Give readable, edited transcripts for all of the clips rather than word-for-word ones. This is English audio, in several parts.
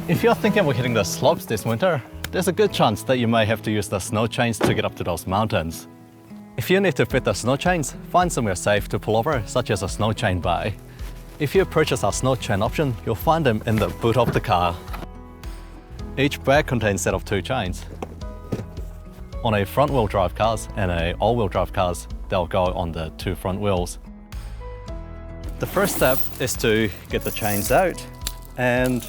If you're thinking of hitting the slopes this winter, there's a good chance that you may have to use the snow chains to get up to those mountains. If you need to fit the snow chains, find somewhere safe to pull over, such as a snow chain bay. If you purchase our snow chain option, you'll find them in the boot of the car. Each bag contains a set of 2 chains. On a front-wheel drive cars and a all-wheel drive cars, they'll go on the 2 front wheels. The first step is to get the chains out and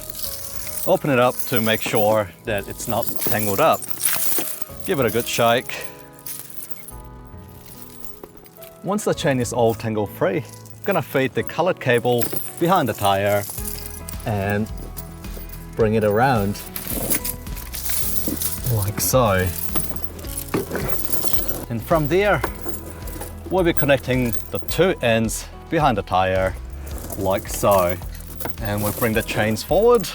open it up to make sure that it's not tangled up. Give it a good shake. Once the chain is all tangle free, I'm gonna feed the colored cable behind the tire and bring it around like so. And from there, we'll be connecting the 2 ends behind the tire like so. And we'll bring the chains forward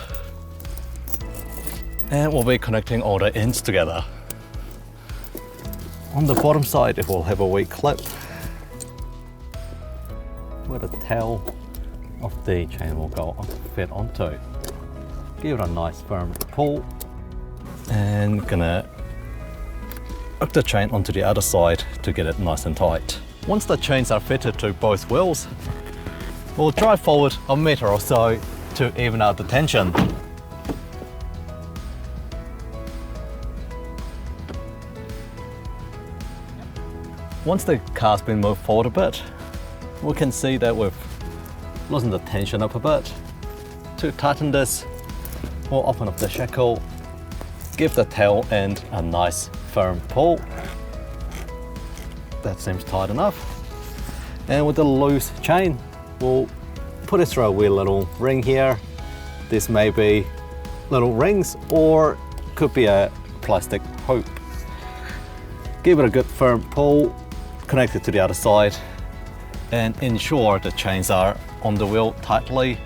and we'll be connecting all the ends together. On the bottom side, it will have a wee clip where the tail of the chain will go fit onto. Give it a nice firm pull and gonna hook the chain onto the other side to get it nice and tight. Once the chains are fitted to both wheels, we'll drive forward a meter or so to even out the tension. Once the car's been moved forward a bit, we can see that we've loosened the tension up a bit. To tighten this, we'll open up the shackle, give the tail end a nice firm pull. That seems tight enough. And with the loose chain, we'll put it through a wee little ring here. This may be little rings or could be a plastic hoop. Give it a good firm pull, connect it to the other side, and ensure the chains are on the wheel tightly,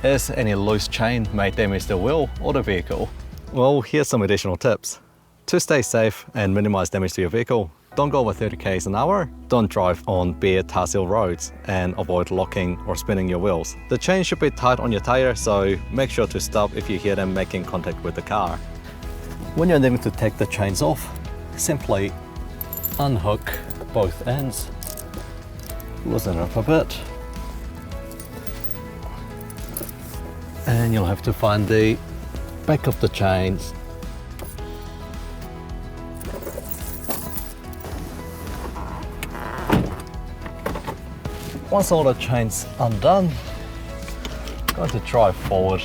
as any loose chain may damage the wheel or the vehicle. Well, here's some additional tips. To stay safe and minimize damage to your vehicle, don't go over 30 km an hour, don't drive on bare tar seal roads, and avoid locking or spinning your wheels. The chain should be tight on your tire, so make sure to stop if you hear them making contact with the car. When you're needing to take the chains off, simply unhook both ends, loosen it up a bit, and you'll have to find the back of the chains. Once all the chains undone, I'm going to drive forward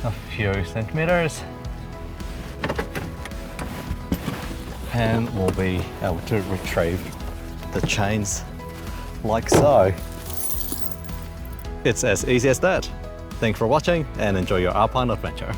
a few centimeters and we'll be able to retrieve the chains like so. It's as easy as that. Thanks for watching and enjoy your alpine adventure.